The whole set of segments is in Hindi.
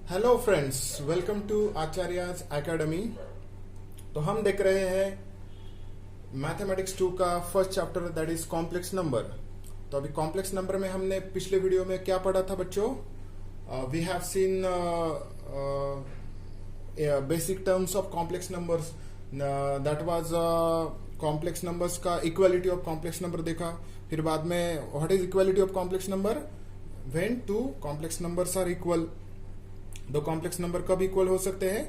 Hello friends, welcome to Acharya's academy. तो हम देख रहे हैं मैथमेटिक्स 2 का first chapter, that is complex number. तो अभी कॉम्प्लेक्स नंबर में हमने पिछले वीडियो में क्या पढ़ा था बच्चों? We have seen basic terms of complex numbers, that was complex numbers का इक्वालिटी ऑफ कॉम्प्लेक्स नंबर देखा। फिर बाद में what is equality of complex number? When two complex numbers are equal. दो कॉम्प्लेक्स नंबर कब इक्वल हो सकते हैं?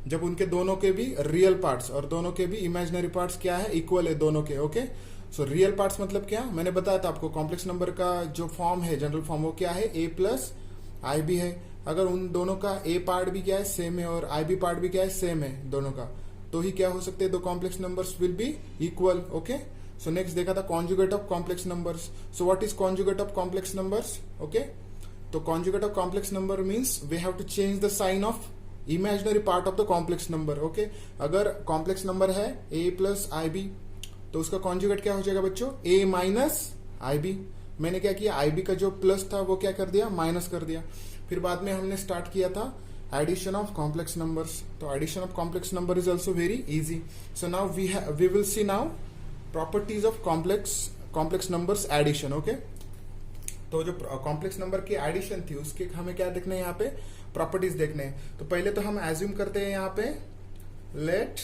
जब उनके दोनों के भी रियल पार्ट्स और दोनों के भी इमेजिनरी पार्ट्स क्या है, इक्वल है दोनों के। ओके, सो रियल पार्ट्स मतलब क्या? मैंने बताया था आपको, कॉम्प्लेक्स नंबर का जो फॉर्म है, जनरल फॉर्म, वो क्या है? ए प्लस आई बी है। अगर उन दोनों का ए पार्ट भी क्या है, सेम है, और आई बी पार्ट भी क्या है, सेम है दोनों का, तो ही क्या हो सकते हैं? दो complex numbers will be equal. Okay, so next देखा था conjugate of complex numbers. So what is conjugate of complex numbers? Okay, तो conjugate of complex number means we have to change the sign of imaginary part of the complex number. Okay, अगर complex number है a plus ib, तो उसका conjugate क्या हो जाएगा बच्चों? a minus ib। मैंने क्या किया, ib का जो प्लस था वो क्या कर दिया, माइनस कर दिया। फिर बाद में हमने स्टार्ट किया था एडिशन ऑफ कॉम्प्लेक्स नंबर्स। तो addition of complex number is also very easy. So now we will see now properties of complex numbers addition. Okay, तो जो कॉम्प्लेक्स नंबर की एडिशन थी उसके हमें क्या देखना है, यहाँ पे प्रॉपर्टीज देखने हैं। तो पहले तो हम एज्यूम करते हैं यहाँ पे, let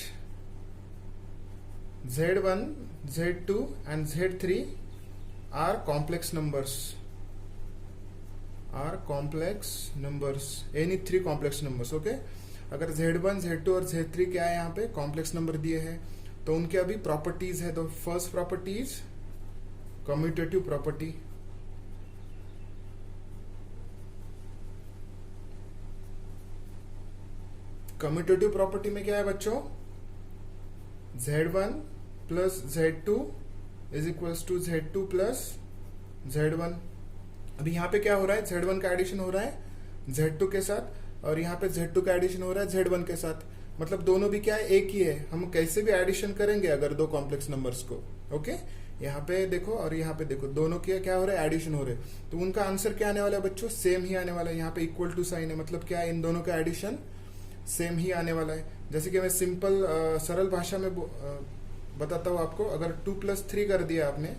Z1, Z2 and Z3 are complex numbers, any three complex numbers. Okay, अगर Z1, Z2 और Z3 क्या है यहाँ पे कॉम्प्लेक्स नंबर दिए हैं, तो उनके अभी प्रॉपर्टीज है। तो first properties commutative property. Commutative property में क्या है बच्चों? Z1 plus Z2 is equals to Z2 plus Z1। अभी यहाँ पे क्या हो रहा है? Z1 का एडिशन हो रहा है Z2 के साथ, और यहाँ पे Z2 का एडिशन हो रहा है Z1 के साथ। मतलब दोनों भी क्या है, एक ही है। हम कैसे भी एडिशन करेंगे अगर दो कॉम्प्लेक्स नंबर्स को। ओके, यहाँ पे देखो और यहाँ पे देखो, दोनों के क्या हो रहा है, एडिशन हो रहे हैं। तो उनका आंसर क्या आने वाला है बच्चों? सेम ही आने वाला है। यहाँ पे इक्वल टू साइन है, मतलब क्या है, इन दोनों का एडिशन सेम ही आने वाला है। जैसे कि मैं सिंपल सरल भाषा में बताता हूँ आपको। अगर 2 प्लस 3 कर दिया आपने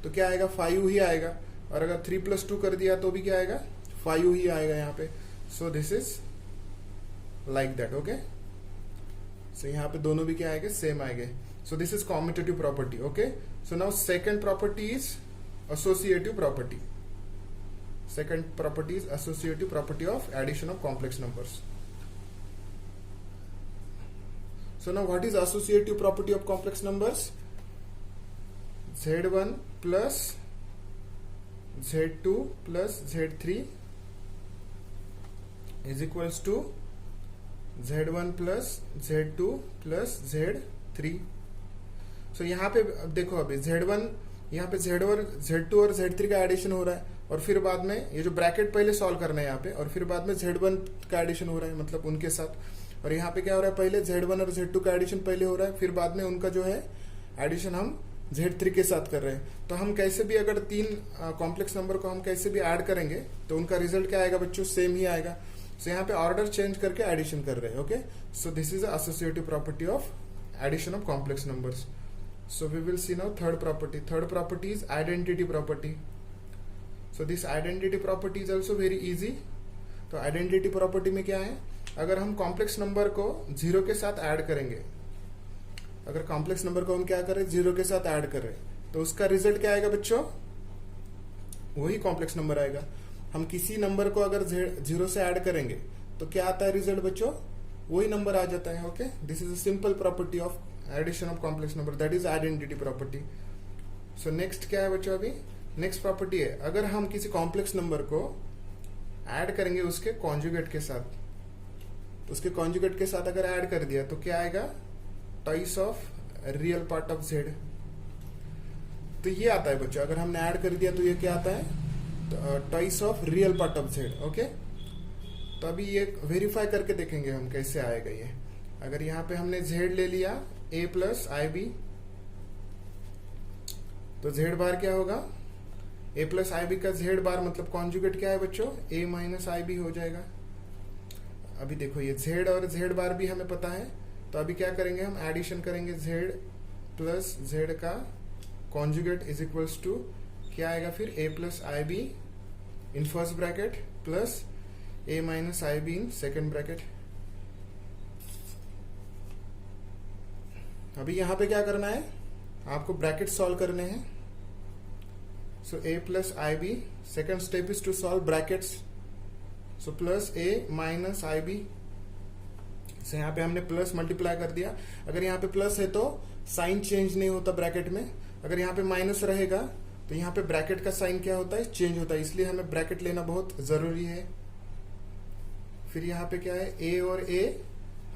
तो क्या आएगा? 5 ही आएगा। और अगर 3 प्लस 2 कर दिया तो भी क्या आएगा? 5 ही आएगा यहाँ पे। So this is like that. Okay, so यहाँ पे दोनों भी क्या आएंगे? सेम आएंगे। So this is commutative property. Okay, so now second property is associative property. Second property is associative property of addition of complex numbers. So now what is associative property of complex numbers? Z1 plus Z2 plus Z3 is equals to Z1 plus Z2 plus Z3। So यहाँ पे देखो, अभी Z1, यहाँ पे Z2 और Z3 का एडिशन हो रहा है, और फिर बाद में ये जो ब्रैकेट पहले सॉल्व करना है यहाँ पे, और फिर बाद में Z1 का एडिशन हो रहा है, मतलब उनके साथ। और यहाँ पे क्या हो रहा है, पहले Z1 और Z2 का एडिशन पहले हो रहा है, फिर बाद में उनका जो है एडिशन हम Z3 के साथ कर रहे हैं। तो हम कैसे भी अगर तीन कॉम्प्लेक्स नंबर को हम कैसे भी ऐड करेंगे तो उनका रिजल्ट क्या आएगा बच्चों? सेम ही आएगा। सो यहाँ पे ऑर्डर चेंज करके एडिशन कर रहे हैं। Okay, so this is associative property of addition of complex numbers. So we will see now third property. Third property is identity property. So this identity property is also very easy. तो आइडेंटिटी प्रॉपर्टी में क्या है? अगर हम कॉम्प्लेक्स नंबर को 0 के साथ ऐड करेंगे, अगर कॉम्प्लेक्स नंबर को हम क्या करें, 0 के साथ ऐड करें, तो उसका रिजल्ट क्या आएगा बच्चों? वही कॉम्प्लेक्स नंबर आएगा। हम किसी नंबर को अगर 0 से ऐड करेंगे तो क्या आता है रिजल्ट बच्चों? वही नंबर आ जाता है। Okay, this is a simple property of addition of complex number, that is identity property. So next क्या है बच्चों? अभी नेक्स्ट प्रॉपर्टी है, अगर हम किसी कॉम्प्लेक्स नंबर को ऐड करेंगे उसके कॉन्जुगेट के साथ, उसके कॉन्जुगेट के साथ अगर ऐड कर दिया तो क्या आएगा? Twice of real part of Z। तो ये आता है बच्चों, अगर हमने ऐड कर दिया तो ये क्या आता है? Twice of real part of Z। Okay, तो अभी ये वेरीफाई करके देखेंगे हम कैसे आएगा ये। अगर यहाँ पे हमने Z ले लिया A प्लस IB, तो Z बार क्या होगा? ए प्लस आई बी का जेड बार मतलब कॉन्जुगेट क्या है बच्चों, ए माइनस आई बी हो जाएगा। अभी देखो ये z और z बार भी हमें पता है, तो अभी क्या करेंगे हम, एडिशन करेंगे z प्लस z का कॉन्जुगेट इज इक्वल्स टू क्या आएगा फिर, a plus I be in first bracket plus a minus I be in second bracket. अभी यहां पे क्या करना है, आपको ब्रैकेट सॉल्व करने हैं। So a plus I B, second step is to solve brackets. So plus a minus I B, से यहाँ पे हमने प्लस मल्टीप्लाई कर दिया। अगर यहाँ पे प्लस है तो साइन चेंज नहीं होता ब्रैकेट में, अगर यहाँ पे माइनस रहेगा तो यहाँ पे ब्रैकेट का साइन क्या होता है, चेंज होता है, इसलिए हमें ब्रैकेट लेना बहुत जरूरी है। फिर यहाँ पे क्या है, a और a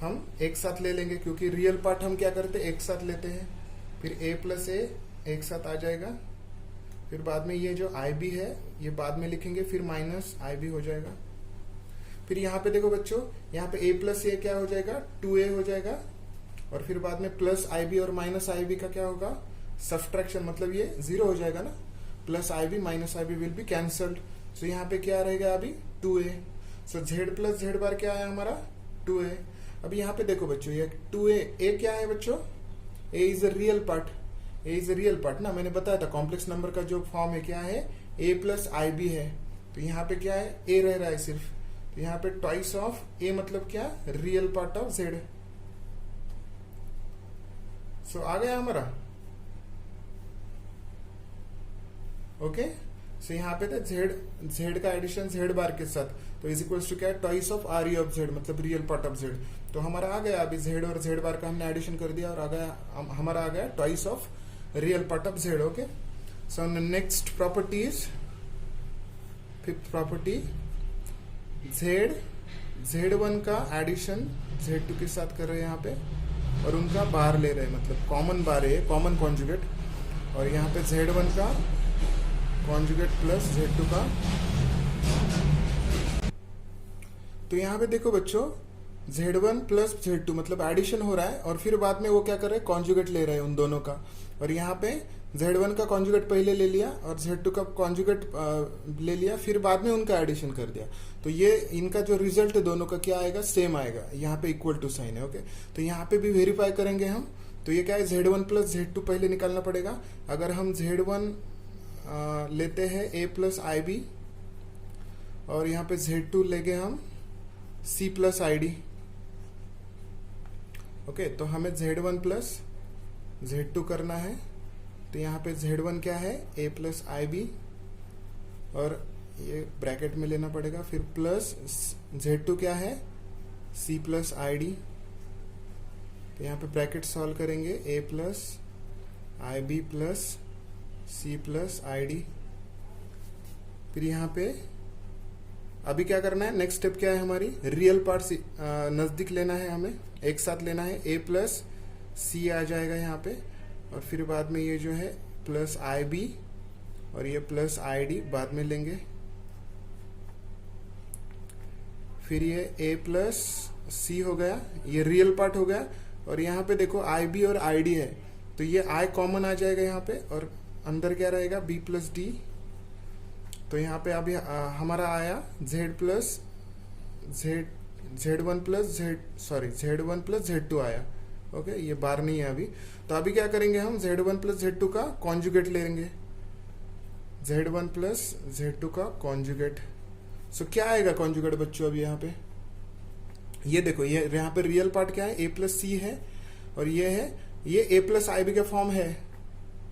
हम एक साथ ले लेंगे, क्योंकि रियल पार्ट हम क्या करते हैं, एक साथ लेते हैं। फिर a प्लस a एक साथ आ जाएगा, फिर बाद में ये जो IB है ये बाद में लिखेंगे, फिर माइनस IB हो जाएगा। फिर यहाँ पे देखो बच्चों, यहाँ पे a प्लस a क्या हो जाएगा, 2a हो जाएगा, और फिर बाद में प्लस IB और माइनस IB का क्या होगा, सब्ट्रैक्शन, मतलब ये 0 हो जाएगा ना, plus IB minus IB will be cancelled. So यहाँ पे क्या रहेगा अभी, 2a। So z plus z bar क्या है हमारा, 2a। अभी यहाँ पे देखो बच्चों, ये 2a, a क्या है बच्चों, a is a real part, a is a real part ना, मैंने बताया था कॉम्प्लेक्स नंबर का जो फॉर्म है क्या है, a प्लस IB है, तो यहाँ पे क्या है, a रह रहा है सिर्फ, तो यहाँ पे ट्वाइस ऑफ a मतलब क्या, रियल पार्ट ऑफ z। सो आ गया हमारा, ओके। सो यहाँ पे था z का एडिशन z बार के साथ, तो इज इक्वल्स टू क्या है, twice of R of z, मतलब रियल पार्ट ऑफ z। तो हमारा आ गया अभी z और z बार का हमने एडिशन कर दिया, और आ गया हमारा आ गया twice of real part of z, okay. So next property is, fifth property, z1 का एडिशन z2 के साथ कर रहे हैं यहाँ पे, और उनका बार ले रहे हैं, मतलब कॉमन बार है, कॉमन कॉन्जुगेट, और यहाँ पे z1 का कॉन्जुगेट प्लस z2 का। तो यहाँ पे देखो बच्चों, z1 प्लस z2 मतलब एडिशन हो रहा है, और फिर बाद में वो क्या कर रहे हैं, कॉन्जुगेट ले रहे हैं उन दोनों का, और यहाँ पे z1 का कॉन्जुगेट पहले ले लिया और z2 का कॉन्जुगेट ले लिया, फिर बाद में उनका एडिशन कर दिया। तो ये इनका जो रिजल्ट है दोनों का क्या आएगा, सेम आएगा, यहाँ पे इक्वल टू साइन है, ओके। तो यहाँ पे भी वेरीफाई करेंगे हम, तो ये क्या है, z1 प्लस z2 पहले निकालना पड़ेगा। अगर हम z1 लेते हैं a प्लस आई बी, और यहाँ पे z2 लेंगे हम c plus I D, okay. तो हमें z1 प्लस z2 करना है, तो यहाँ पे z1 क्या है, a प्लस आई बी, और ये ब्रैकेट में लेना पड़ेगा, फिर प्लस z2 क्या है, c प्लस आई डी। तो यहाँ पे ब्रैकेट सॉल्व करेंगे, a plus I B plus c plus I D. फिर यहाँ पे अभी क्या करना है, नेक्स्ट स्टेप क्या है हमारी, रियल पार्ट नजदीक लेना है, हमें एक साथ लेना है, a प्लस c आ जाएगा यहाँ पे, और फिर बाद में ये जो है प्लस आई बी और ये प्लस आई डी बाद में लेंगे। फिर ये a प्लस c हो गया, ये रियल पार्ट हो गया, और यहाँ पे देखो आई बी और आई डी है, तो ये i कॉमन आ जाएगा यहाँ पे, और अंदर क्या रहेगा, b प्लस डी। तो यहाँ पे अभी हमारा आया z1 प्लस z2 आया, ओके। ये बार नहीं है अभी, तो अभी क्या करेंगे हम, z1 प्लस z2 का कॉन्जुगेट लेंगे, z1 प्लस z2 का कॉन्जुगेट। सो क्या आएगा कॉन्जुगेट बच्चों, अभी यहाँ पे ये देखो, ये यहाँ पे रियल पार्ट क्या है, a प्लस सी है, और ये है, ये a प्लस आई बी का फॉर्म है,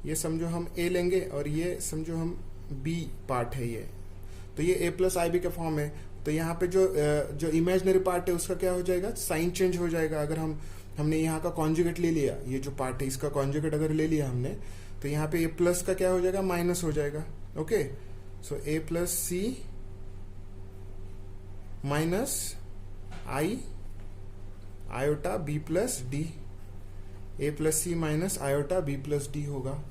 ये समझो हम a लेंगे, और ये समझो हम b पार्ट है ये, तो ये a प्लस आई बी का फॉर्म है। तो यहाँ पे जो इमेजिनरी पार्ट है उसका क्या हो जाएगा, साइन चेंज हो जाएगा। अगर हमने यहाँ का कॉन्जुगेट ले लिया, ये जो पार्ट है इसका कॉन्जुगेट अगर ले लिया हमने, तो यहाँ पे ये प्लस का क्या हो जाएगा, माइनस हो जाएगा, okay. So a plus C minus I iota b plus D, a plus C minus iota b plus D होगा।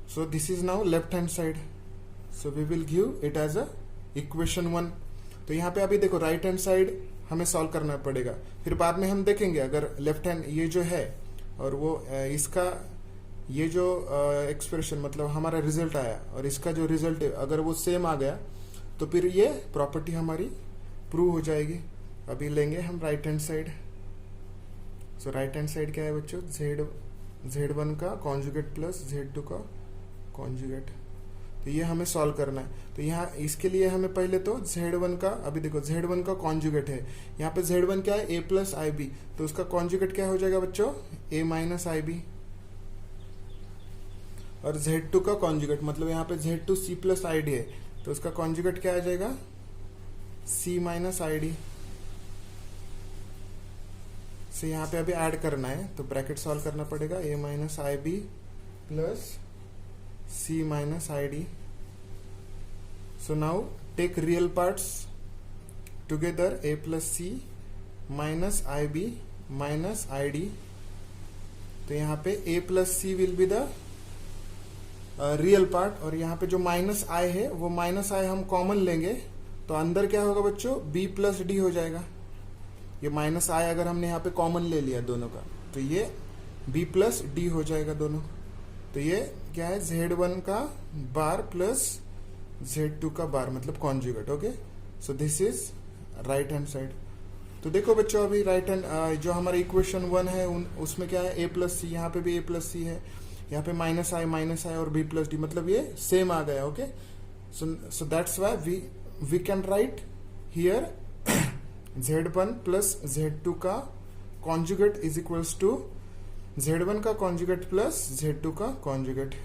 So this is now left hand side, so we will give it as a equation 1। तो यहाँ पे अभी देखो राइट हैंड साइड हमें सॉल्व करना पड़ेगा, फिर बाद में हम देखेंगे अगर लेफ्ट हैंड ये जो है और वो इसका ये जो एक्सप्रेशन मतलब हमारा रिजल्ट आया और इसका जो रिजल्ट है अगर वो सेम आ गया तो फिर ये प्रॉपर्टी हमारी प्रूव हो जाएगी। अभी लेंगे हम राइट हैंड साइड। सो राइट हैंड साइड क्या है बच्चों, Z1 का कॉन्जुगेट प्लस Z2 का कॉन्जुगेट। तो ये हमें सॉल्व करना है। तो यहाँ इसके लिए हमें पहले तो Z1 का, अभी देखो Z1 का कॉन्जुगेट है, यहाँ पे Z1 क्या है, A प्लस IB, तो उसका कॉन्जुगेट क्या हो जाएगा बच्चों, A माइनस IB। और Z2 का कॉन्जुगेट मतलब यहाँ पे Z2 C प्लस ID है, तो उसका कॉन्जुगेट क्या आ जाएगा, C माइनस ID। से यहाँ पे अभी ऐड करना है, तो ब्रैकेट सॉल्व करना पड़ेगा, A minus IB plus C minus ID. So now take real parts together, A plus C minus IB minus ID. तो यहाँ पे A plus C will be the real part, और यहाँ पे जो माइनस आई है वो माइनस आई हम कॉमन लेंगे, तो अंदर क्या होगा बच्चों, B प्लस डी हो जाएगा। ये माइनस आई अगर हमने यहाँ पे कॉमन ले लिया दोनों का, तो ये B प्लस डी हो जाएगा दोनों। तो ये क्या है, Z1 का बार प्लस Z2 का बार मतलब conjugate. Okay, so this is right hand side. तो देखो बच्चों अभी राइट हैंड जो हमारा इक्वेशन 1 है उसमें क्या है, A प्लस सी, यहाँ पे भी A प्लस सी है, यहाँ पे माइनस आई और B प्लस डी, मतलब ये सेम आ गया। Okay, so that's why we can write here Z1 plus Z2 का conjugate is equals to Z1 का कॉन्जुगेट प्लस Z2 का conjugate.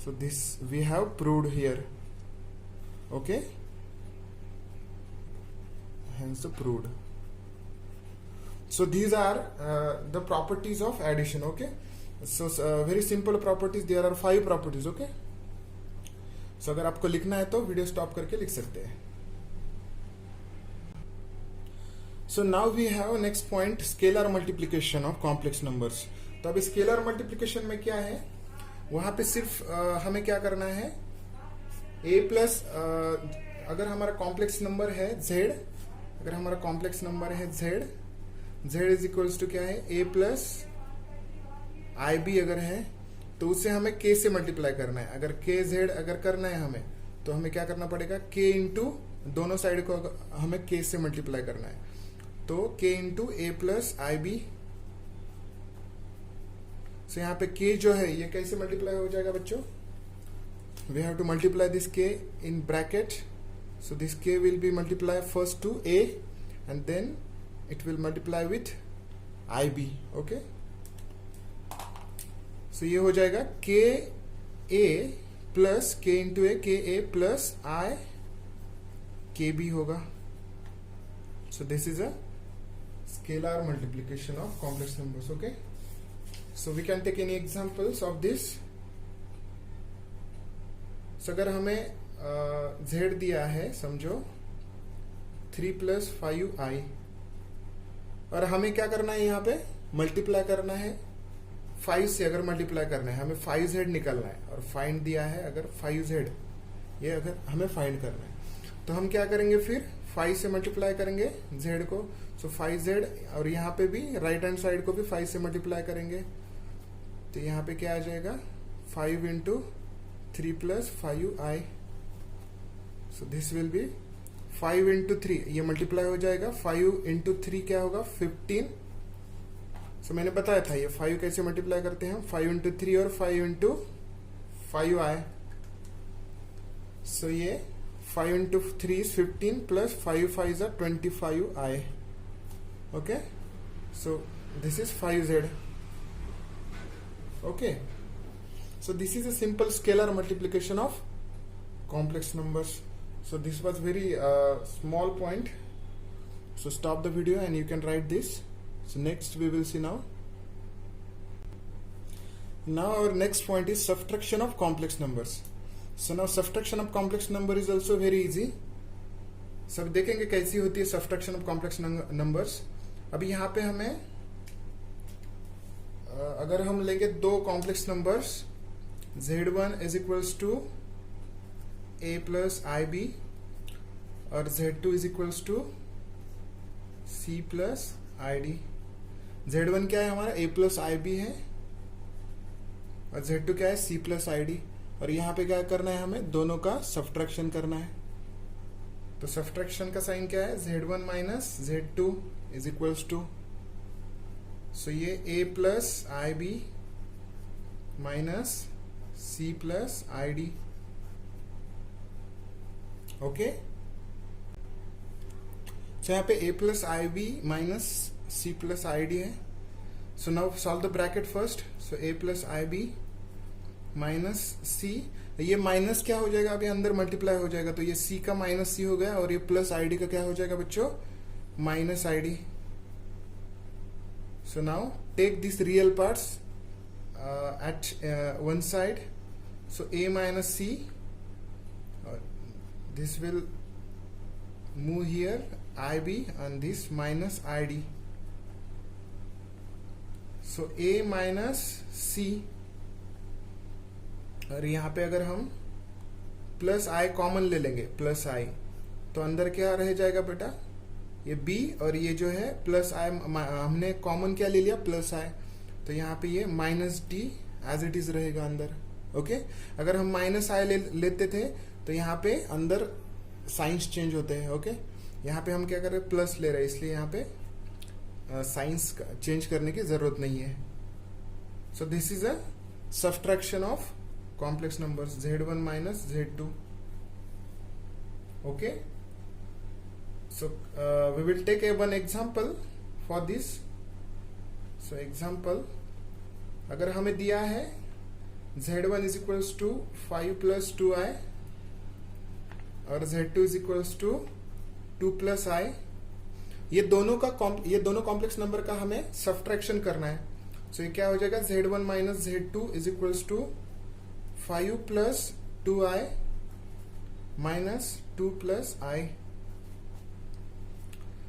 So this we have proved here. Okay, hence proved. So these are the properties of addition. Okay, so very simple properties. There are 5 properties. Okay, so अगर आपको लिखना है तो वीडियो स्टॉप करके लिख सकते हैं। So now we have next point, scalar multiplication of complex numbers. तो अब स्केलर मल्टीप्लिकेशन में क्या है, वहां पे सिर्फ हमें क्या करना है, A प्लस अगर हमारा कॉम्प्लेक्स नंबर है Z, अगर हमारा कॉम्प्लेक्स नंबर है Z इज इक्वल्स टू क्या है, A प्लस IB अगर है, तो उससे हमें K से मल्टीप्लाई करना है। अगर KZ अगर करना है हमें, तो हमें क्या करना पड़ेगा, K इंटू दोनों साइड को हमें K से मल्टीप्लाई करना है, तो K into A plus IB। सो यहाँ पे K जो है ये कैसे मल्टीप्लाई हो जाएगा बच्चों, we have to multiply this K in bracket. So this K will be multiply first to A and then it will multiply with IB। Okay, so ये हो जाएगा K A plus K into A, K A plus I K B होगा। So this is a scalar multiplication of complex numbers. Okay, so we can take any examples of this. So अगर हमें Z दिया है, समझो 3 प्लस 5i, और हमें क्या करना है, यहाँ पे मल्टीप्लाई करना है 5 से, अगर मल्टीप्लाई करना है हमें 5Z निकालना है, और फाइंड दिया है अगर 5Z, ये अगर हमें फाइंड करना है, तो हम क्या करेंगे, फिर 5 से मल्टीप्लाई करेंगे Z को, सो 5Z, और यहाँ पे भी राइट हैंड साइड को भी 5 से मल्टीप्लाई करेंगे, तो यहाँ पे क्या आ जाएगा, 5 into 3 plus 5i। So this will be 5 into 3, ये मल्टीप्लाई हो जाएगा, 5 इंटू 3 क्या होगा, 15। सो मैंने बताया था ये 5 कैसे मल्टीप्लाई करते हैं, 5 इंटू 3 और 5 इंटू 5i। सो ये 5 into 3 is 15 plus 5 5 is 25i. Okay, so this is 5Z. Okay, so this is a simple scalar multiplication of complex numbers. So this was very small point. So stop the video and you can write this. So next we will see now. Now our next point is subtraction of complex numbers. So now subtraction of complex number is also very easy. सब देखेंगे कैसी होती है subtraction of complex numbers. अभी यहाँ पे हमें अगर हम लेंगे दो complex numbers, Z1 is equals to A plus IB और Z2 is equals to C plus ID. Z1 क्या है हमारा, A plus IB है, और Z2 क्या है, C plus ID। और यहाँ पे क्या करना है, हमें दोनों का सब्ट्रैक्शन करना है। तो सब्ट्रैक्शन का साइन क्या है, Z1 minus Z2 is equals to, so ये A plus IB minus C plus ID. Okay, so यहाँ पे A plus IB minus C plus ID है. So now solve the bracket first. So A plus IB minus C, ये माइनस क्या हो जाएगा, अभी अंदर मल्टीप्लाई हो जाएगा, तो ये C का माइनस C हो गया, और ये प्लस ID का क्या हो जाएगा बच्चों, minus ID. So now take this real parts at one side. So A minus C, this will move here, IB, and this minus ID. So A minus C, और यहाँ पे अगर हम प्लस I कॉमन ले लेंगे, प्लस I, तो अंदर क्या रह जाएगा बेटा, ये B, और ये जो है प्लस I, हमने कॉमन क्या ले लिया, प्लस I, तो यहाँ पे ये minus D as it is रहेगा अंदर. ओके, अगर हम माइनस I लेते थे तो यहाँ पे अंदर साइंस चेंज होते हैं. ओके, यहाँ पे हम क्या कर रहे हैं, प्लस ले रहे हैं, इसलिए यहाँ पे साइंस चेंज करने की जरूरत नहीं है. So this is a subtraction of complex numbers, Z1 minus Z2. Okay, so we will take one example for this. So example, अगर हमें दिया है Z1 is equals to 5 plus 2I और Z2 is equals to 2 plus I, ये दोनों कॉम्प्लेक्स नंबर का हमें सब्ट्रैक्शन करना है. सो ये क्या हो जाएगा, Z1 minus Z2 is equals to 5 plus 2I minus 2 plus I.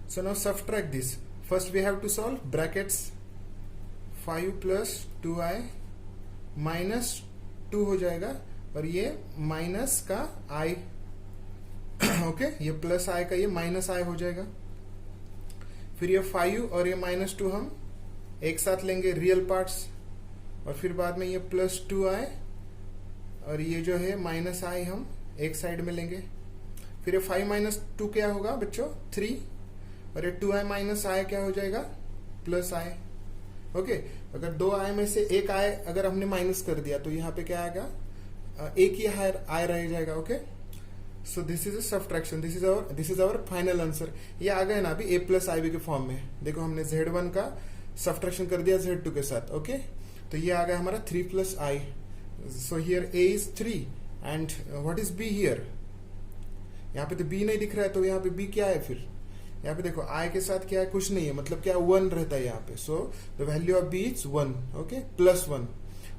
So now subtract this. First we have to solve brackets. 5 plus 2I minus 2 हो जाएगा, और ये माइनस का I. ओके, ये प्लस I का ये माइनस I हो जाएगा. फिर ये 5 और ये माइनस 2 हम एक साथ लेंगे, रियल पार्ट्स, और फिर बाद में ये प्लस 2I और ये जो है माइनस I हम एक साइड में लेंगे. फिर ये 5 माइनस 2 क्या होगा बच्चों, 3, और ये 2I माइनस I क्या हो जाएगा, प्लस I. ओके, अगर 2I में से एक I अगर हमने माइनस कर दिया तो यहाँ पे क्या आएगा, एक ही I रह जाएगा. Okay, so this is a subtraction. This is our final answer. ये आ गया ना अभी A प्लस IB के फॉर्म में. देखो हमने Z1 का सब्ट्रैक्शन कर दिया Z2 के साथ. ओके, तो ये आ गया हमारा 3 plus I. So here A is 3 and what is B here, यहाँ पे तो B नहीं दिख रहा है, तो यहाँ पे B क्या है फिर, यहाँ पे देखो I के साथ क्या है, कुछ नहीं है, मतलब क्या 1 रहता है यहाँ पे. So the value of B is 1. Okay, plus 1.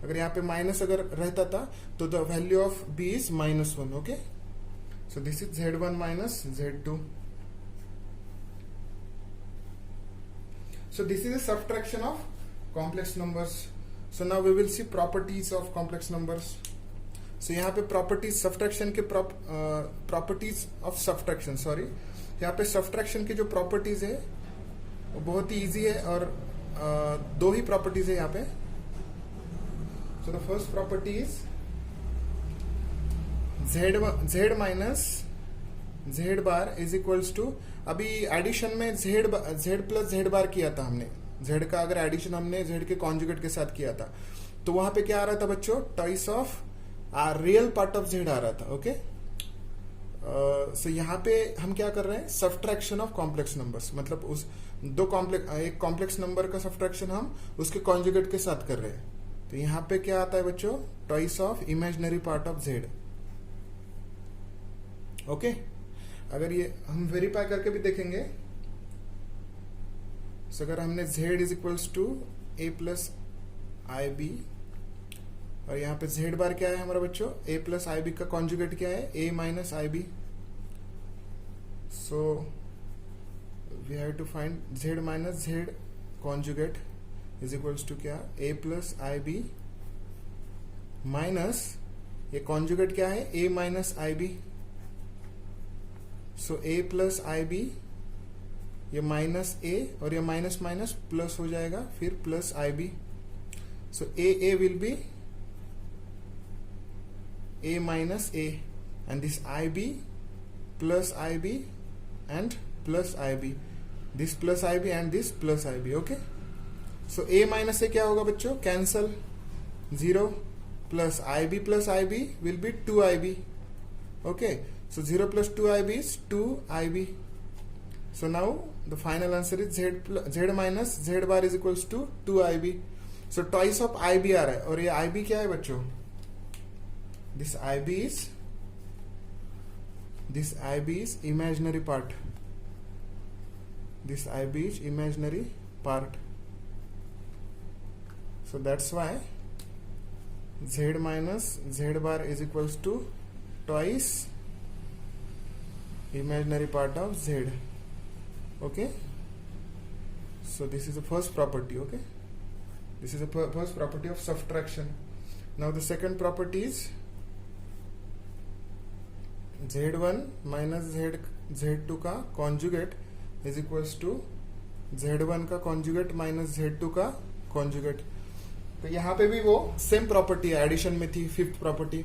अगर यहाँ पे माइनस अगर रहता था तो the value of B is minus 1. Okay, so this is Z1 minus Z2. So this is a subtraction of complex numbers. So now we will see properties of complex numbers. So यहाँ पे प्रॉपर्टीज सब्ट्रैक्शन के प्रॉपर्टीज ऑफ सब्ट्रैक्शन, सॉरी, यहाँ पे सब्ट्रैक्शन की जो प्रॉपर्टीज है वो बहुत ही इजी है, और दो ही प्रॉपर्टीज है यहाँ पे. So the first property is Z minus Z bar is equals to, अभी एडिशन में Z प्लस Z बार किया था हमने, Z का अगर एडिशन हमने Z के कॉन्जुगेट के साथ किया था, तो वहां पे क्या आ रहा था बच्चों, twice of real part of Z आ रहा था. ओके, सो यहाँ पे हम क्या कर रहे हैं, सब्ट्रैक्शन ऑफ कॉम्प्लेक्स नंबर्स, मतलब उस एक कॉम्प्लेक्स नंबर का सब्ट्रैक्शन हम उसके कॉन्जुगेट के साथ कर रहे हैं. तो यहाँ पे क्या आता है बच्चों, twice of imaginary part of Z. Okay, अगर ये हम वेरीफाई करके भी देखेंगे, सो अगर हमने Z is equals to A plus IB, और यहाँ पे Z बार क्या है हमारा बच्चों, A प्लस IB का कॉन्जुगेट क्या है, A minus IB. So we have to find Z minus Z conjugate is equals to क्या, A प्लस IB माइनस ये कॉन्जुगेट क्या है, A minus IB. So A plus IB, ये माइनस A और ये माइनस माइनस प्लस हो जाएगा, फिर plus IB. So A will be A minus A, and this IB plus IB and plus IB, this plus IB and this plus IB. Okay, so A minus A क्या होगा बच्चों, cancel, 0 plus IB will be 2IB. Okay, so 0 plus 2IB is 2IB. So now the final answer is Z minus Z bar is equals to 2IB. So twice of IB आ रहा है, और ये IB क्या है बच्चों, this IB is imaginary part. This IB is imaginary part. So that's why Z minus Z bar is equals to twice imaginary part of Z. Okay, so this is the first property. Okay, this is the first property of subtraction. Now the second property is Z1 minus Z2 का conjugate is equals to Z1 का कॉन्जुगेट माइनस Z2 का कॉन्जुगेट. तो यहाँ पे भी वो सेम प्रॉपर्टी है, एडिशन में थी फिफ्थ प्रॉपर्टी.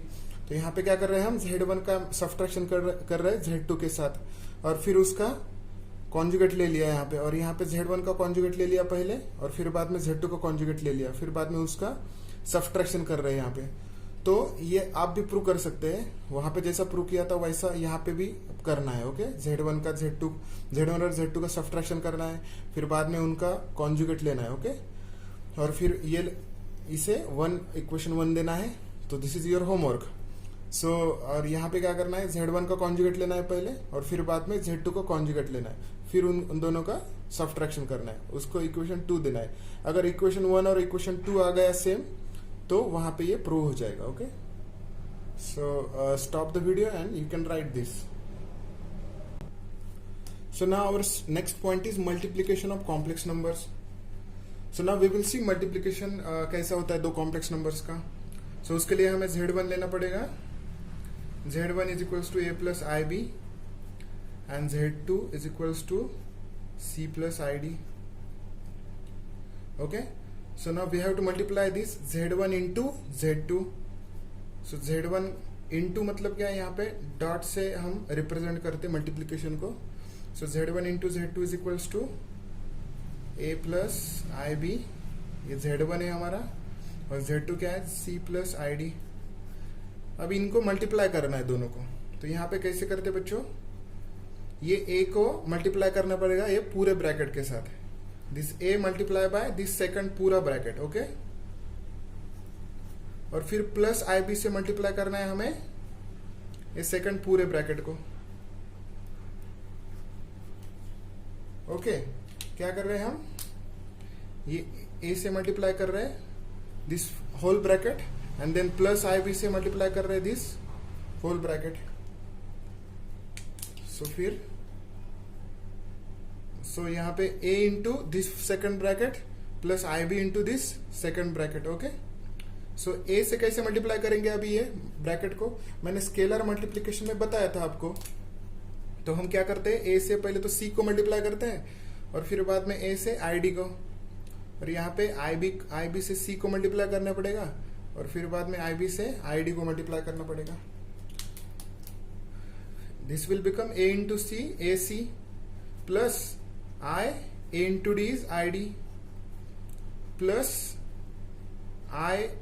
तो यहाँ पे क्या कर रहे हैं हम, Z1 का सब्ट्रैक्शन कर रहे हैं Z2 के साथ, और फिर उसका कॉन्जुगेट ले लिया यहाँ पे, और यहाँ पे Z1 का कॉन्जुगेट ले लिया पहले, और फिर बाद में Z2 का कॉन्जुगेट ले लिया, फिर बाद में उसका सब्ट्रैक्शन कर रहे हैं यहाँ पे. तो ये आप भी प्रूव कर सकते हैं, वहां पे जैसा प्रूव किया था वैसा यहाँ पे भी करना है. ओके, Z1 और Z2 का सब्ट्रैक्शन करना है, फिर बाद में उनका कॉन्जुगेट लेना है. ओके, और फिर ये इसे इक्वेशन 1 देना है. तो दिस इज योर होमवर्क. सो और यहाँ पे क्या करना है, Z1 का कॉन्जुगेट लेना है पहले, और फिर बाद में Z2 का कॉन्जुगेट लेना है, फिर उन दोनों का सब्ट्रैक्शन करना है, उसको इक्वेशन 2 देना है. अगर इक्वेशन 1 और इक्वेशन 2 आ गया सेम, तो वहां पे ये प्रूव हो जाएगा. Okay, so stop the video and you can write this. So now our next point is multiplication of complex numbers. So now we will see multiplication कैसा होता है दो कॉम्प्लेक्स नंबर्स का. सो उसके लिए हमें Z1 लेना पड़ेगा. Z1 is equals to A plus IB and Z2 is equals to C plus ID. Okay, so now we have to multiply this Z1 into Z2. so Z1 into मतलब क्या है, यहाँ पे डॉट से हम रिप्रेजेंट करते मल्टीप्लीकेशन को. so Z1 into Z2 is equals to A plus IB, ये Z1 है हमारा, और Z2 क्या है, C plus ID. अब इनको मल्टीप्लाई करना है दोनों को. तो यहाँ पे कैसे करते बच्चों, ये A को मल्टीप्लाई करना पड़ेगा ये पूरे ब्रैकेट के साथ. This A multiply by this second पूरा ब्रैकेट. ओके, और फिर प्लस IB से मल्टीप्लाई करना है हमें ये सेकंड पूरे ब्रैकेट को. ओके, क्या कर रहे हैं हम, ये A से मल्टीप्लाई कर रहे हैं this whole bracket, and then plus IB से मल्टीप्लाई कर रहे हैं दिस होल ब्रैकेट. सो फिर यहाँ पे A into this second bracket plus IB into this second bracket. Okay, so A से कैसे मल्टीप्लाई करेंगे अभी ये ब्रैकेट को, मैंने स्केलर मल्टीप्लीकेशन में बताया था आपको. तो हम क्या करते हैं, A से पहले तो C को मल्टीप्लाई करते हैं, और फिर बाद में A से ID को, और यहाँ पे IB से C को मल्टीप्लाई करना पड़ेगा, और फिर बाद में IB से ID को मल्टीप्लाई करना पड़ेगा. This will become A into C AC plus A into D is ID plus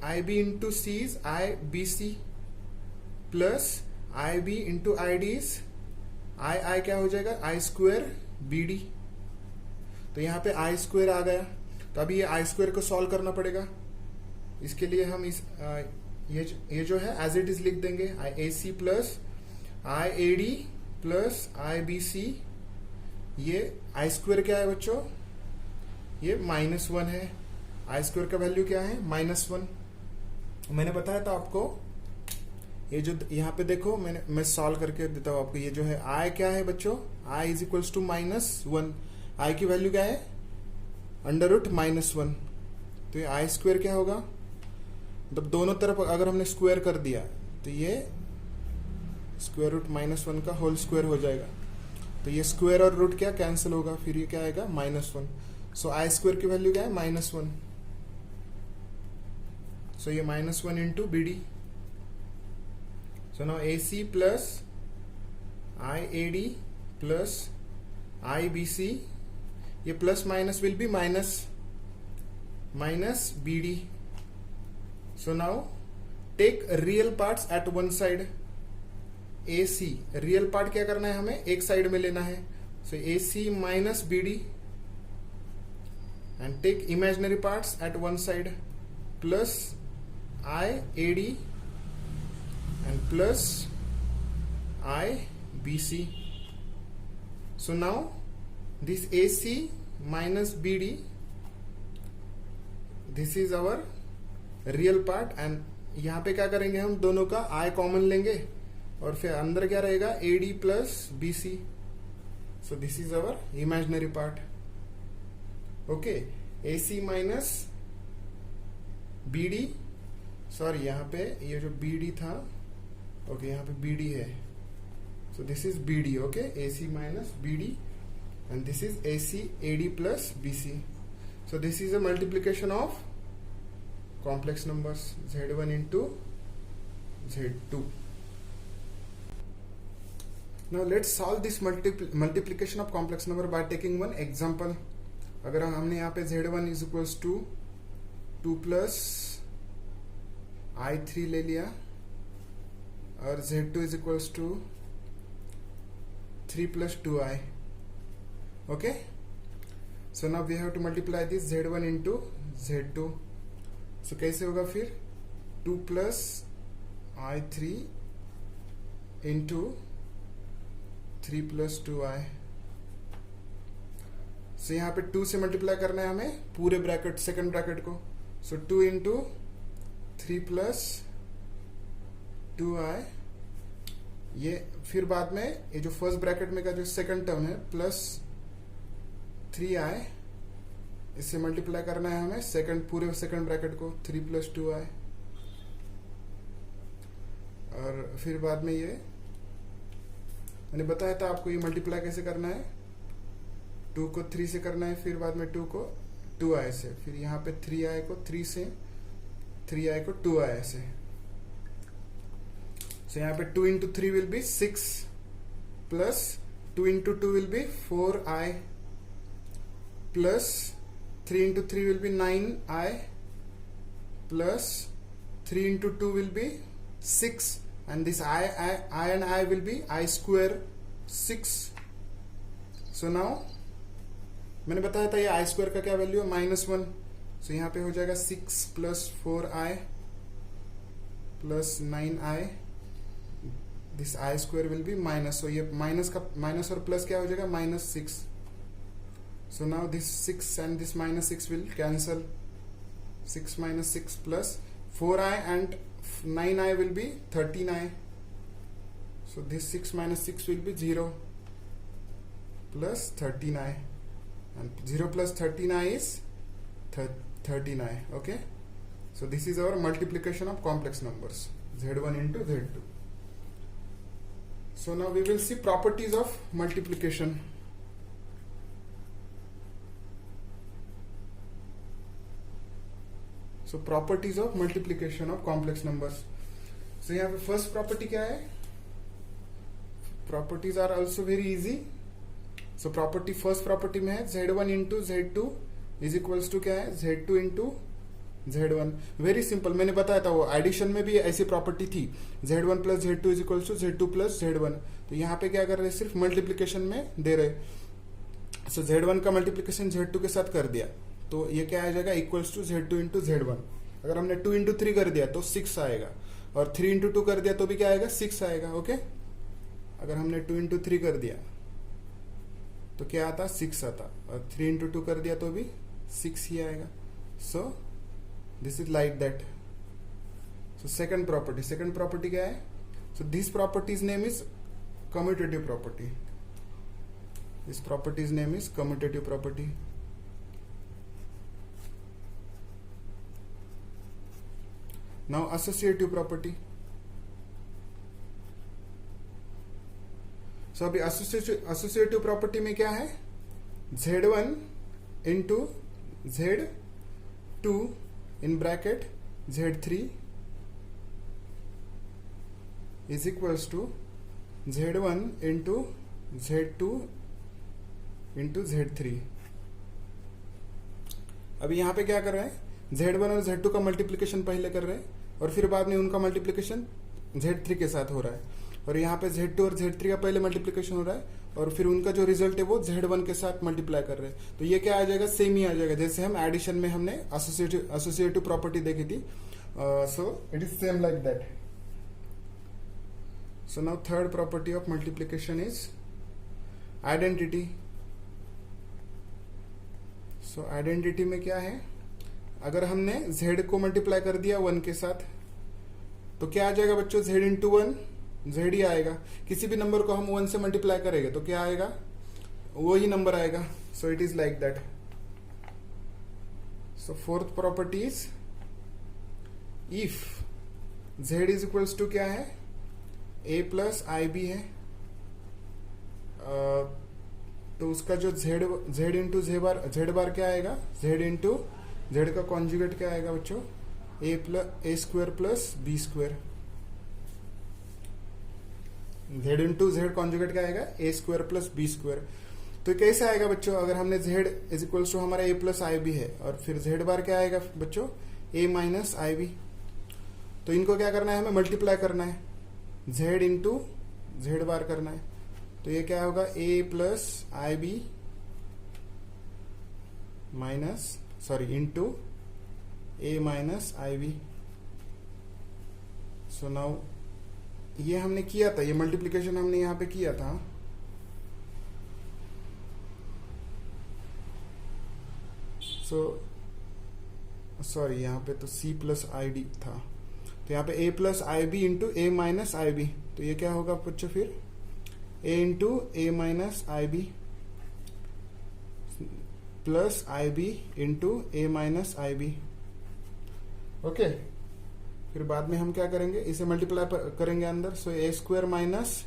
IB into C is IBC plus IB into ID is I क्या हो जाएगा, I square BD. तो यहाँ पे I square आ गया. तो अभी ये I square को सॉल्व करना पड़ेगा. इसके लिए हम ये जो है एज इट इज लिख देंगे, AC plus IAD plus IBC. ये आई स्क्वायर क्या है बच्चों, ये -1 है. आई स्क्वायर का वैल्यू क्या है, -1. मैंने बताया था आपको, ये जो यहाँ पे देखो मैं सॉल्व करके देता हूँ आपको. ये जो है आई क्या है बच्चों, आई इज इक्वल्स टू -1. आई की वैल्यू क्या है, √-1. तो ये आई स्क्वायर क्या होगा, मतलब दोनों तरफ अगर हमने स्क्वायर कर दिया तो ये √-1 का होल स्क्वायर हो जाएगा. तो ये स्क्वायर और रूट क्या कैंसिल होगा, फिर ये क्या आएगा -1. सो आई स्क्वायर की वैल्यू क्या है, -1. सो ये -1 into BD. So now AC plus IAD plus IBC. ये plus minus will be minus BD. So now take real parts at one side. AC real part क्या करना है, हमें एक साइड में लेना है. So AC minus BD and take imaginary parts at one side plus IAD and plus IBC. So now this AC minus BD, this is our real part, and यहां पे क्या करेंगे, हम दोनों का I कॉमन लेंगे और फिर अंदर क्या रहेगा, AD plus BC. So this is our imaginary part. Okay, AC minus BD, sorry यहाँ पे ये जो BD था, ओके यहाँ पे BD है. So this is BD, okay, AC minus BD, and this is AC AD plus BC. So this is a multiplication of complex numbers Z1 into Z2. Now let's solve this multiplication of complex number by taking one example. अगर हमने यहाँ पे Z1 is equals to 2 plus I3 ले लिया और Z2 is equals to 3 plus 2I. Okay, so now we have to multiply this Z1 into Z2. So कैसे होगा फिर, 2 plus I3 into 3 plus 2I. So यहाँ पे 2 से मल्टीप्लाई करना है हमें पूरे ब्रैकेट, सेकंड ब्रैकेट को. So 2 into 3 plus 2I. ये फिर बाद में ये जो फर्स्ट ब्रैकेट में का जो सेकंड टर्म है प्लस 3I, इससे मल्टीप्लाई करना है हमें सेकंड, पूरे सेकंड ब्रैकेट को 3 plus 2I. और फिर बाद में ये मैंने बताया था आपको, ये मल्टीप्लाई कैसे करना है, 2 को 3 से करना है, फिर बाद में 2 को 2I से, फिर यहाँ पे 3I को 3 से, 3I को 2I से. So यहाँ पे 2 into 3 will be 6 plus 2 into 2 will be 4I plus 3 into 3 will be 9I plus 3 into 2 will be 6, and this I and I will be I square 6. So now मैंने बताया था ये I square का क्या वैल्यू है, -1. So यहाँ पे हो जाएगा 6 plus 4I plus 9I. This I square will be minus. So ये माइनस और प्लस क्या हो जाएगा, -6. So now this 6 and this -6 will cancel. 6 minus 6 plus 4I and 9I will be 13I. So this 6 minus 6 will be 0 plus 13I, and 0 plus 13I is 13I. Okay, so this is our multiplication of complex numbers Z1 into Z2. So now we will see properties of multiplication. So properties of multiplication of complex numbers. So यहाँ पे first property क्या है? Properties are also very easy. So first property में है Z1 into Z2 is equals to क्या है, Z2 into Z1. Very simple, मैंने बताया था वो एडिशन में भी ऐसी प्रॉपर्टी थी, Z1 plus Z2 is equals to Z2 plus Z1. तो यहाँ पे क्या कर रहे हैं, सिर्फ मल्टीप्लीकेशन में दे रहे. सो Z1 का मल्टीप्लीकेशन Z2 के साथ कर दिया तो ये क्या आ जाएगा, equals to Z2 into Z1. अगर हमने 2 into 3 कर दिया तो 6 आएगा, और 3 into 2 कर दिया तो भी क्या आएगा, 6 आएगा. ओके, अगर हमने 2 into 3 कर दिया तो क्या आता, 6 आता, और 3 into 2 कर दिया तो भी 6 ही आएगा. सो this is like that. So second property क्या है, so this property's name is commutative property. This property's name is commutative property. Now associative property. So अभी associative property में क्या है, Z1 into Z2 in bracket Z3 is equals to Z1 into Z2 into Z3। अभी यहां पे क्या कर रहे हैं, Z1 और Z2 का मल्टीप्लीकेशन पहले कर रहे हैं और फिर बाद में उनका मल्टीप्लीकेशन Z3 के साथ हो रहा है, और यहाँ पे Z2 और Z3 का पहले मल्टीप्लीकेशन हो रहा है और फिर उनका जो रिजल्ट है वो Z1 के साथ मल्टीप्लाई कर रहे हैं। तो ये क्या आ जाएगा, सेम ही आ जाएगा जैसे हम एडिशन में हमने एसोसिएटिव प्रॉपर्टी देखी थी। सो it is same like that. So now third property of multiplication is identity. So identity में क्या है, अगर हमने Z को मल्टीप्लाई कर दिया 1 के साथ तो क्या आ जाएगा बच्चों, Z इंटू 1 Z ही आएगा। किसी भी नंबर को हम 1 से मल्टीप्लाई करेंगे तो क्या आएगा, वो ही नंबर आएगा। So it is like that. So fourth property is if Z is equals to क्या है, A प्लस आई बी है, तो उसका जो Z इंटू Z बार क्या आएगा, Z इंटू Z का कॉन्जुगेट क्या आएगा बच्चों, A square plus B square. Z into Z conjugate क्या आएगा, A square plus B square. तो कैसे आएगा बच्चों, अगर हमने Z इज इक्वल्स टू हमारा A प्लस आई बी है और फिर Z बार क्या आएगा बच्चों, A माइनस आई बी। तो इनको क्या करना है, हमें मल्टीप्लाई करना है, Z इंटू Z बार करना है। तो ये क्या होगा, A plus I B minus into A minus I B. So now ये हमने किया था, ये मल्टीप्लिकेशन हमने यहां पे किया था। सॉरी यहाँ पे तो C प्लस आई डी था, तो यहाँ पे A plus I B into A minus I B. तो ये क्या होगा बच्चों, फिर A into A minus I B plus I B into A minus I B. Okay, फिर बाद में हम क्या करेंगे, इसे मल्टीप्लाई करेंगे अंदर। So A square minus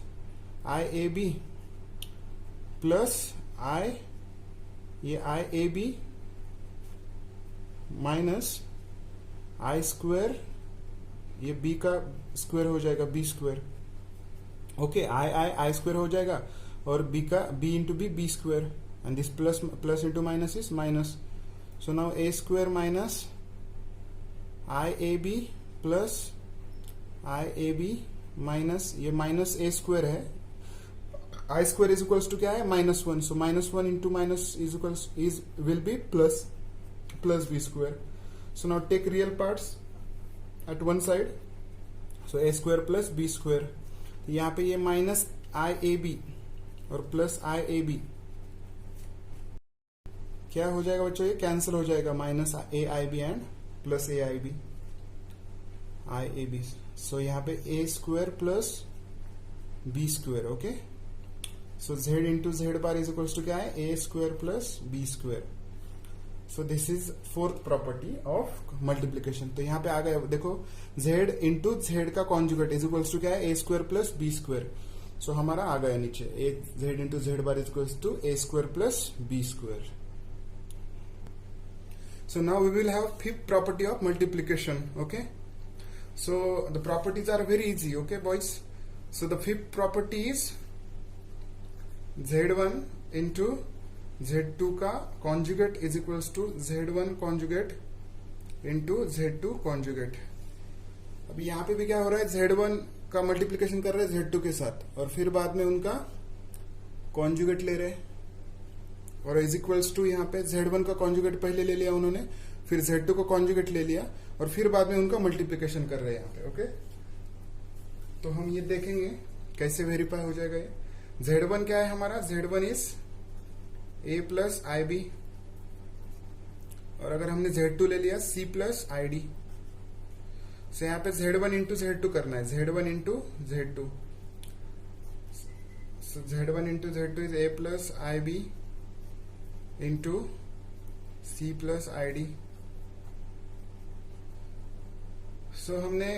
I A B plus I A B minus I square, ये B का स्क्वायर हो जाएगा B square. Okay, I square हो जाएगा और B का B into B square, and this plus into minus is minus. So now A square minus I A B plus I A B minus, ये माइनस A स्क्वायर है, I square is equals to क्या है, -1। So -1 into minus is equals will be plus B square. So now take real parts at one side. So A square plus B square, यहाँ पे ये माइनस आई ए बी और प्लस आई ए बी क्या हो जाएगा बच्चों, ये कैंसिल हो जाएगा, minus A I B and plus A I B. So यहाँ पे A square plus B square. Okay, so Z into Z bar is equals to क्या है, A square plus B square. So this is fourth property of multiplication. तो यहाँ पे आ गया, देखो Z इंटू Z का कॉन्जुगेट इज इक्वल्स टू क्या है, A square plus B square. सो हमारा आ गया नीचे, Z into Z bar is equals to A square plus B square. So now we will have fifth property of multiplication. Okay, so the properties are very easy. Okay boys, so the fifth property is Z1 into Z2 का conjugate is equals to Z1 conjugate into Z2 conjugate। अभी यहाँ पे भी क्या हो रहा है, Z1 का मल्टीप्लीकेशन कर रहे हैं Z2 के साथ और फिर बाद में उनका कॉन्जुगेट ले रहे हैं, और इज इक्वल्स टू यहाँ पे Z1 का कॉन्जुगेट पहले ले लिया उन्होंने, फिर Z2 को कॉन्जुगेट ले लिया और फिर बाद में उनका मल्टीप्लिकेशन कर रहे हैं यहाँ पे। ओके, तो हम ये देखेंगे कैसे वेरीफाई हो जाएगा ये। Z1 क्या है हमारा, Z1 is A plus I B, और अगर हमने Z2 ले लिया C plus I D. So यहाँ पे Z1 इंटू Z2 करना है, Z1 into Z2। So Z1 into Z2 is A plus I B into C plus I D. So हमने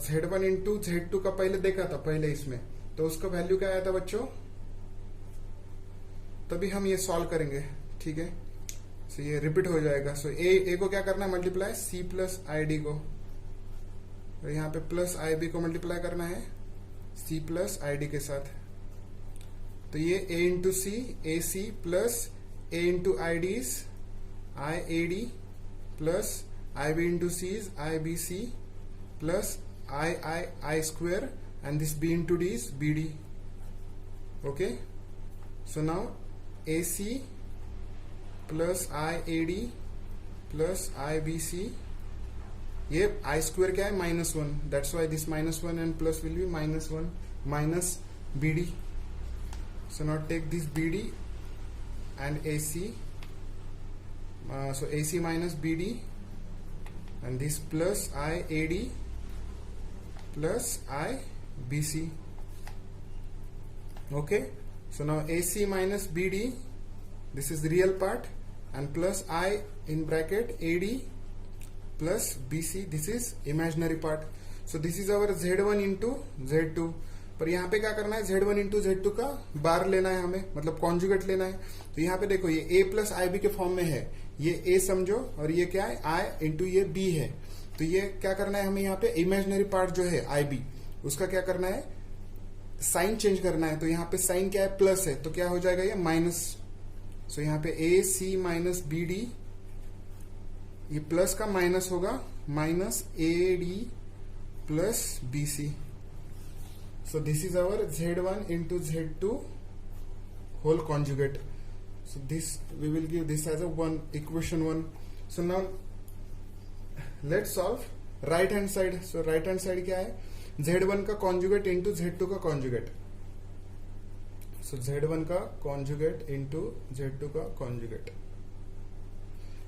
Z1 इंटू Z2 का पहले देखा था, पहले इसमें, तो उसका वैल्यू क्या आया था बच्चों, तभी हम ये सॉल्व करेंगे। ठीक है, सो ये रिपीट हो जाएगा। सो ए को क्या करना है, multiply C plus I D को, और यहाँ पे प्लस आई बी को मल्टीप्लाई करना है सी प्लस आई डी के साथ। तो ये a into C A C plus a into I D is I A D plus I B into C is I B C plus I square and this b into d is bd. Okay, so now ac plus iad plus ibc, ये i square क्या है -1, that's why this -1 and plus will be -1 minus bd. So now take this bd and ac, so ac minus bd and this plus iad plus IBC. Okay, so now AC minus BD, this is the real part, and plus I in bracket AD plus BC, this is imaginary part. So this is our Z1 into Z2. पर यहाँ पे क्या करना है, Z1 इंटू Z2 का बार लेना है हमें, मतलब कॉन्जुगेट लेना है। तो यहाँ पे देखो ये A प्लस आई बी के फॉर्म में है, ये A समझो, और ये क्या है I इंटू ये B है। तो ये क्या करना है हमें, यहाँ पे इमेजिनरी पार्ट जो है आई बी, उसका क्या करना है, साइन चेंज करना है। तो यहाँ पे साइन क्या है, प्लस है, तो क्या हो जाएगा ये माइनस। सो यहाँ पे A C minus B D, ये प्लस का माइनस होगा, minus A D plus B C. So this is our Z1 into Z2 whole conjugate. So this we will give this as a equation 1. So now let's solve right hand side. So right hand side क्या है, Z1 का conjugate into Z2 का conjugate. So Z1 का conjugate into Z2 का conjugate.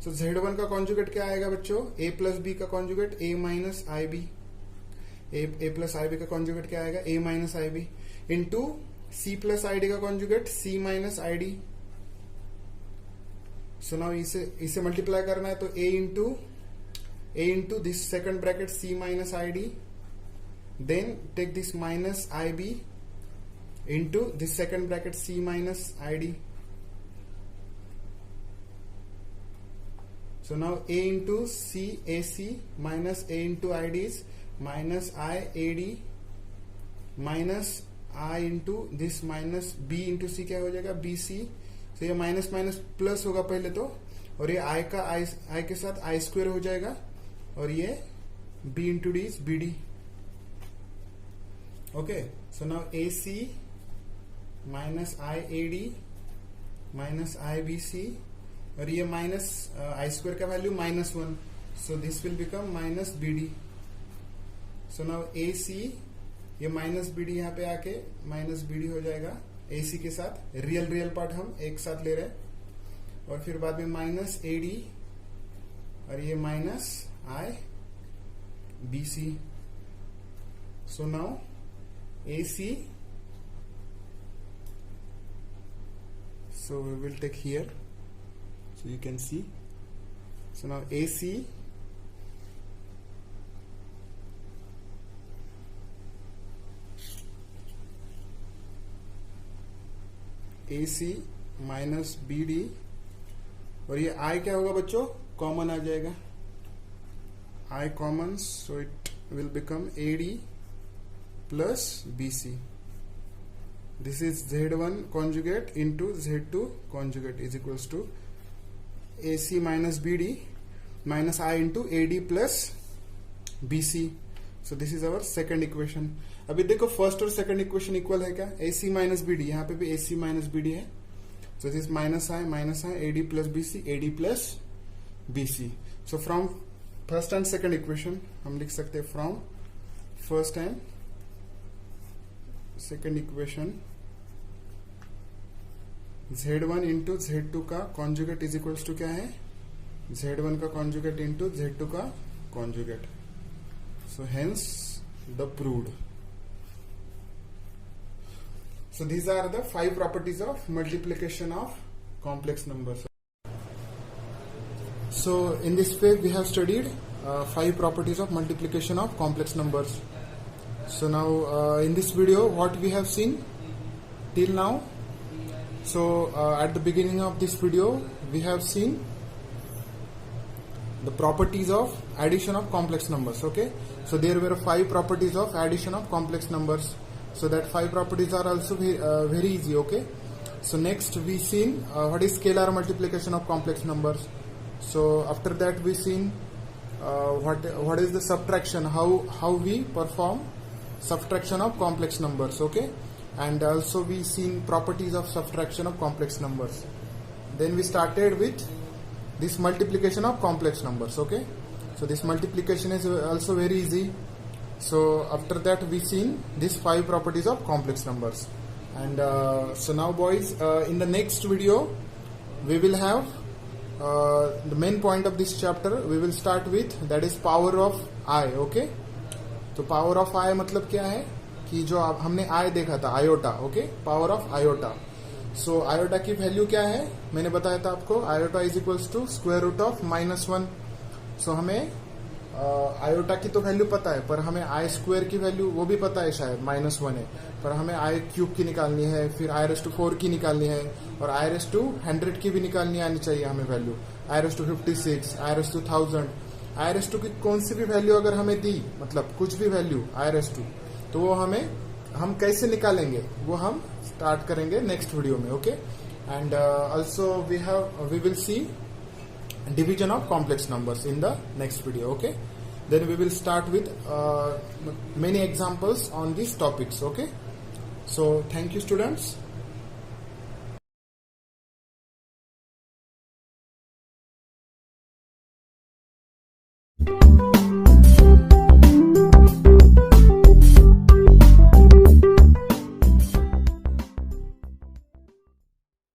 So Z1 का conjugate क्या आएगा बच्चों, A plus B का conjugate A minus IB. A plus IB का conjugate क्या आएगा, A minus IB into C plus ID का conjugate C minus ID. So now इसे मल्टीप्लाई करना है, तो A into this second bracket C minus ID, then take this minus IB into this second bracket C minus ID. So now A into C AC minus A into ID is minus IAD minus I into this minus B into C क्या हो जाएगा BC. तो ये माइनस माइनस प्लस होगा पहले तो, और ये आई का आई के साथ आई स्क्वायर हो जाएगा, और ये b into D is B D. Okay, so now A C minus I A D minus I B C, और ये माइनस आई स्क्वायर का value -1, so this will become minus B D. So now A C, ये माइनस बी डी यहाँ पे आके माइनस बी डी हो जाएगा. AC के साथ रियल पार्ट हम एक साथ ले रहे हैं, और फिर बाद में माइनस AD, और ये minus IBC. So now AC, so we will take here, so you can see. So now AC AC minus B D, और ये I क्या होगा बच्चों, कॉमन आ जाएगा, I common, so it will become AD plus BC. This is Z1 conjugate into Z2 conjugate is equals to AC minus B D minus I into AD plus BC. So this is our second equation. अभी देखो फर्स्ट और सेकंड इक्वेशन इक्वल है क्या, AC माइनस बी डी, यहाँ पे भी AC माइनस बी डी है, so this minus I AD plus BC, AD plus BC. So from first and second equation हम लिख सकते हैं, from first and second equation Z1 into Z2 का कॉन्जुगेट इज इक्वल्स टू क्या है, Z1 का कॉन्जुगेट इंटू Z2 का conjugate. So hence the proved. So these are the 5 properties of multiplication of complex numbers. So in this phase we have studied 5 properties of multiplication of complex numbers. So now in this video what we have seen till now. So at the beginning of this video we have seen the properties of addition of complex numbers. Okay, so there were 5 properties of addition of complex numbers. So that 5 properties are also very easy. Okay. So next we seen what is scalar multiplication of complex numbers. So after that we seen what is the subtraction, how we perform subtraction of complex numbers. Okay. And also we seen properties of subtraction of complex numbers. Then we started with this multiplication of complex numbers. Okay. So this multiplication is also very easy. So after that we seen these 5 properties of complex numbers. And so now boys, in the next video we will have the main point of this chapter. We will start with that is power of I. Okay. तो पावर ऑफ आई मतलब क्या है कि जो हमने आई देखा था iota. Okay, power of iota. So iota की वैल्यू क्या है मैंने बताया था आपको. Iota is equals to square root of -1. सो हमें आयोटा की तो वैल्यू पता है, पर हमें आई स्क्वायर की वैल्यू वो भी पता है शायद -1 है, पर हमें आई क्यूब की निकालनी है, फिर i⁴ की निकालनी है, और i⁴100 की भी निकालनी आनी चाहिए हमें वैल्यू. i⁴56, i⁴1000, i⁴ की कौन सी भी वैल्यू अगर हमें दी, मतलब कुछ भी वैल्यू i⁴, तो वो हम कैसे निकालेंगे वो हम स्टार्ट करेंगे नेक्स्ट वीडियो में. Okay. And also we will see division of complex numbers in the next video. Okay, then we will start with many examples on these topics. Okay, so thank you students.